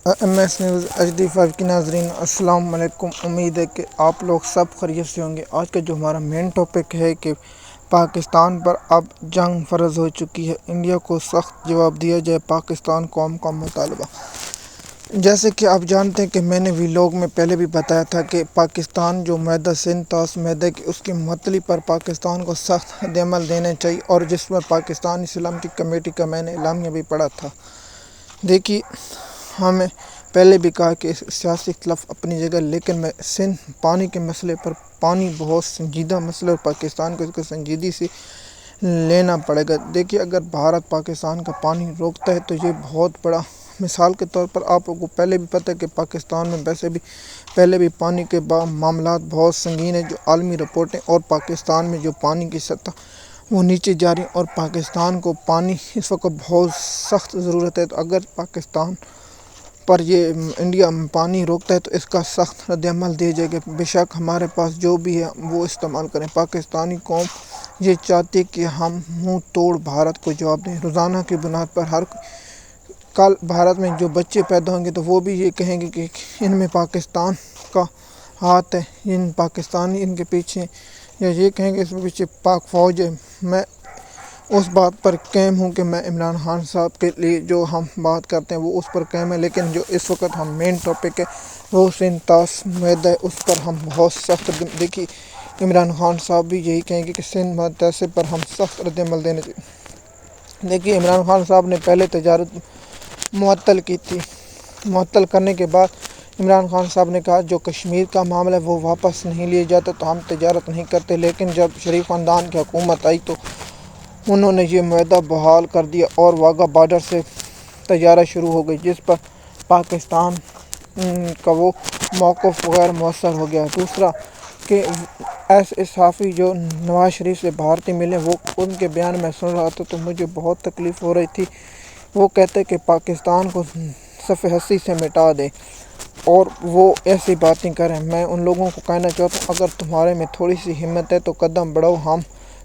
M S news H D 5 کی ناظرین السلام علیکم۔ امید ہے کہ آپ لوگ سب خیریت سے ہوں گے۔ آج کا جو ہمارا مین ٹاپک ہے کہ پاکستان پر اب جنگ فرض ہو چکی ہے، انڈیا کو سخت جواب دیا جائے، پاکستان قوم کا مطالبہ۔ جیسے کہ آپ جانتے ہیں کہ میں نے ویلاگ میں پہلے بھی بتایا تھا کہ پاکستان جو معاہدہ سندھ طاس معاہدہ کہ اس کی معطلی پر پاکستان کو سخت رد عمل دینا چاہیے، اور جس پر پاکستانی سلامتی کمیٹی کا میں نے اعلامیہ بھی پڑھا تھا۔ دیکھیے، ہمیں پہلے بھی کہا کہ سیاسی اختلاف اپنی جگہ، لیکن میں سندھ پانی کے مسئلے پر، پانی بہت سنجیدہ مسئلہ اور پاکستان کو اس کو سنجیدگی سے لینا پڑے گا۔ دیکھیے، اگر بھارت پاکستان کا پانی روکتا ہے تو یہ بہت بڑا، مثال کے طور پر آپ کو پہلے بھی پتہ ہے کہ پاکستان میں ویسے بھی پہلے بھی پانی کے معاملات بہت سنگین ہیں، جو عالمی رپورٹیں، اور پاکستان میں جو پانی کی سطح وہ نیچے جا رہی ہے، اور پاکستان کو پانی اس وقت بہت سخت ضرورت ہے۔ تو اگر پاکستان پر یہ انڈیا پانی روکتا ہے تو اس کا سخت رد عمل دیا جائے گا۔ بے شک ہمارے پاس جو بھی ہے وہ استعمال کریں۔ پاکستانی قوم یہ چاہتی ہے کہ ہم منہ توڑ بھارت کو جواب دیں۔ روزانہ کی بنیاد پر ہر کل بھارت میں جو بچے پیدا ہوں گے تو وہ بھی یہ کہیں گے کہ ان میں پاکستان کا ہاتھ ہے، ان پاکستانی ان کے پیچھے، یا یہ کہیں گے اس میں پیچھے پاک فوج ہے۔ میں اس بات پر قائم ہوں کہ میں عمران خان صاحب کے لیے جو ہم بات کرتے ہیں وہ اس پر قائم ہے، لیکن جو اس وقت ہم مین ٹاپک ہے وہ سندھ طاس معاہدہ ہے، اس پر ہم بہت سخت دیکھیے عمران خان صاحب بھی یہی کہیں گے کہ سندھ معاہدے پر ہم سخت رد عمل دینے چاہیے۔ دیکھیے، عمران خان صاحب نے پہلے تجارت معطل کی تھی۔ معطل کرنے کے بعد عمران خان صاحب نے کہا جو کشمیر کا معاملہ ہے وہ واپس نہیں لیا جاتا تو ہم تجارت نہیں کرتے، لیکن جب شریف خاندان کی حکومت آئی تو انہوں نے یہ معاہدہ بحال کر دیا اور واگا بارڈر سے تجارت شروع ہو گئی، جس پر پاکستان کا وہ موقف غیر مؤثر ہو گیا۔ دوسرا کہ ایسے صحافی جو نواز شریف سے بھارتی ملے، وہ ان کے بیان میں سن رہا تھا تو مجھے بہت تکلیف ہو رہی تھی۔ وہ کہتے کہ پاکستان کو صفحہ ہستی سے مٹا دے، اور وہ ایسی باتیں کریں۔ میں ان لوگوں کو کہنا چاہتا ہوں اگر تمہارے میں تھوڑی سی ہمت ہے تو قدم بڑھاؤ، ہم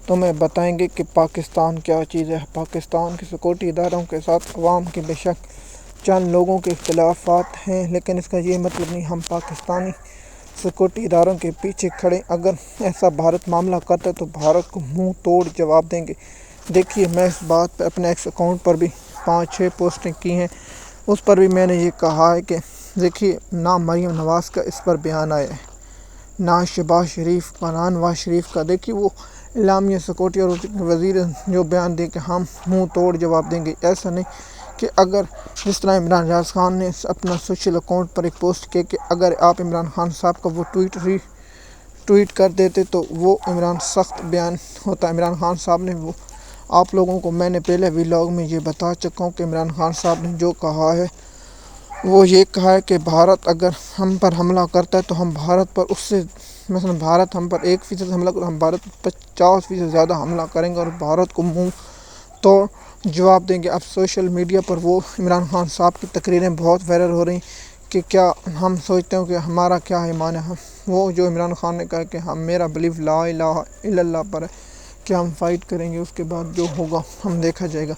تمہیں بتائیں گے کہ پاکستان کیا چیز ہے۔ پاکستان کے سیکورٹی اداروں کے ساتھ عوام کے بے شک چند لوگوں کے اختلافات ہیں، لیکن اس کا یہ مطلب نہیں ہم پاکستانی سیکورٹی اداروں کے پیچھے کھڑے۔ اگر ایسا بھارت معاملہ کرتا ہے تو بھارت کو منہ توڑ جواب دیں گے۔ دیکھیے، میں اس بات پہ اپنے ایکس اکاؤنٹ پر بھی 5-6 پوسٹیں کی ہیں، اس پر بھی میں نے یہ کہا ہے کہ دیکھیے، نہ مریم نواز کا اس پر بیان آیا ہے، نہ شہباز شریف کا، نہ نواز شریف کا۔ دیکھیے، وہ اعلامیہ سیکورٹی اور وزیر جو بیان دے کہ ہم منہ توڑ جواب دیں گے، ایسا نہیں کہ اگر جس طرح عمران ریاض خان نے اپنا سوشل اکاؤنٹ پر ایک پوسٹ کی کہ اگر آپ عمران خان صاحب کا وہ ٹویٹ کر دیتے تو وہ عمران سخت بیان ہوتا۔ عمران خان صاحب نے وہ آپ لوگوں کو میں نے پہلے ویلاگ میں یہ بتا چکا ہوں کہ عمران خان صاحب نے جو کہا ہے وہ یہ کہا ہے کہ بھارت اگر ہم پر حملہ کرتا ہے تو ہم بھارت پر اس سے مثلا بھارت ہم پر 1% حملہ کرے، ہم بھارت پر 50% زیادہ حملہ کریں گے اور بھارت کو منہ توڑ جواب دیں گے۔ اب سوشل میڈیا پر وہ عمران خان صاحب کی تقریریں بہت وائرل ہو رہی ہیں کہ کیا ہم سوچتے ہیں کہ ہمارا کیا ایمان ہے۔ وہ جو عمران خان نے کہا کہ میرا بلیف لا الہ الا اللہ پر ہے کہ ہم فائٹ کریں گے، اس کے بعد جو ہوگا ہم دیکھا جائے گا۔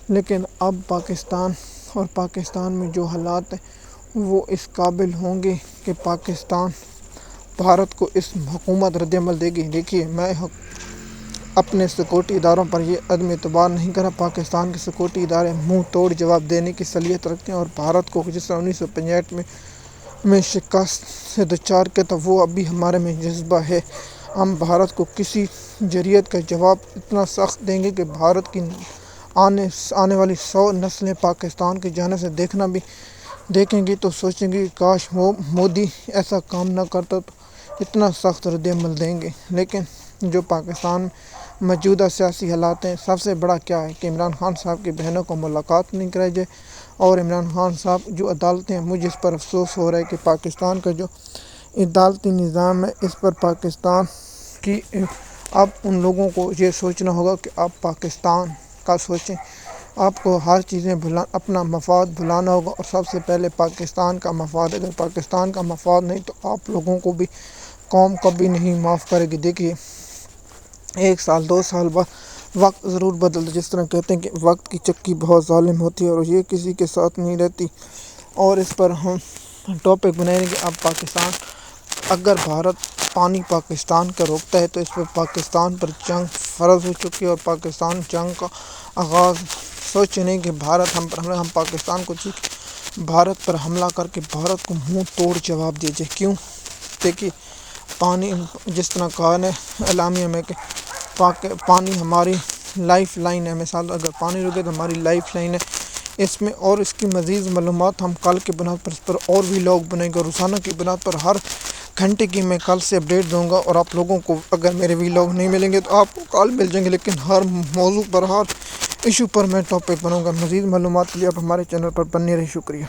لیکن اب پاکستان اور پاکستان میں جو حالات ہیں وہ اس قابل ہوں گے کہ پاکستان بھارت کو اس حکومت رد عمل دے گی۔ دیکھیے، میں اپنے سیکورٹی اداروں پر یہ عدم اعتبار نہیں کرا۔ پاکستان کے سیکورٹی ادارے منہ توڑ جواب دینے کی صلاحیت رکھتے ہیں، اور بھارت کو جس طرح 1965 میں شکست سے دوچار کیا تھا وہ ابھی ہمارے میں جذبہ ہے۔ ہم بھارت کو کسی جرئت کا جواب اتنا سخت دیں گے کہ بھارت کی آنے والی 100 نسلیں پاکستان کی جانب سے دیکھیں گی تو سوچیں گی کاش وہ مودی ایسا کام نہ کرتا، تو اتنا سخت رد عمل دیں گے۔ لیکن جو پاکستان میں موجودہ سیاسی حالات ہیں، سب سے بڑا کیا ہے کہ عمران خان صاحب کی بہنوں کو ملاقات نہیں کرائی جائے، اور عمران خان صاحب جو عدالتیں ہیں، مجھے اس پر افسوس ہو رہا ہے کہ پاکستان کا جو عدالتی نظام ہے اس پر پاکستان کی اب ان لوگوں کو یہ سوچنا ہوگا کہ آپ پاکستان کا سوچیں، آپ کو ہر چیزیں اپنا مفاد بھلانا ہوگا، اور سب سے پہلے پاکستان کا مفاد۔ اگر پاکستان کا مفاد نہیں تو آپ لوگوں کو بھی قوم کبھی نہیں معاف کرے گی۔ دیکھیے، 1 سال 2 سال بعد وقت ضرور بدلتا، جس طرح کہتے ہیں کہ وقت کی چکی بہت ظالم ہوتی ہے اور یہ کسی کے ساتھ نہیں رہتی، اور اس پر ہم ٹاپک بنائیں گے اب پاکستان اگر بھارت پانی پاکستان کا روکتا ہے تو اس پر پاکستان پر جنگ فرض ہو چکی ہے، اور پاکستان جنگ کا آغاز سوچے نہیں کہ ہم پاکستان کو بھارت پر حملہ کر کے بھارت کو منہ توڑ جواب دیا جائے۔ کیوں؟ دیکھیے پانی جس طرح کہا ہے اعلامیہ میں کہ پانی ہماری لائف لائن ہے، مثال اگر پانی رکے تو ہماری لائف لائن ہے۔ اس میں اور اس کی مزید معلومات ہم کل کے بنا پر اس پر اور بھی لوگ بنیں گے، روزانہ کی بنا پر ہر گھنٹے کی میں کل سے اپڈیٹ دوں گا، اور آپ لوگوں کو اگر میرے ویلاگ نہیں ملیں گے تو آپ کو کال مل جائیں گے، لیکن ہر موضوع پر ہر ایشو پر میں ٹاپک بناؤں گا۔ مزید معلومات کے لیے آپ ہمارے چینل پر بنے رہے۔ شکریہ۔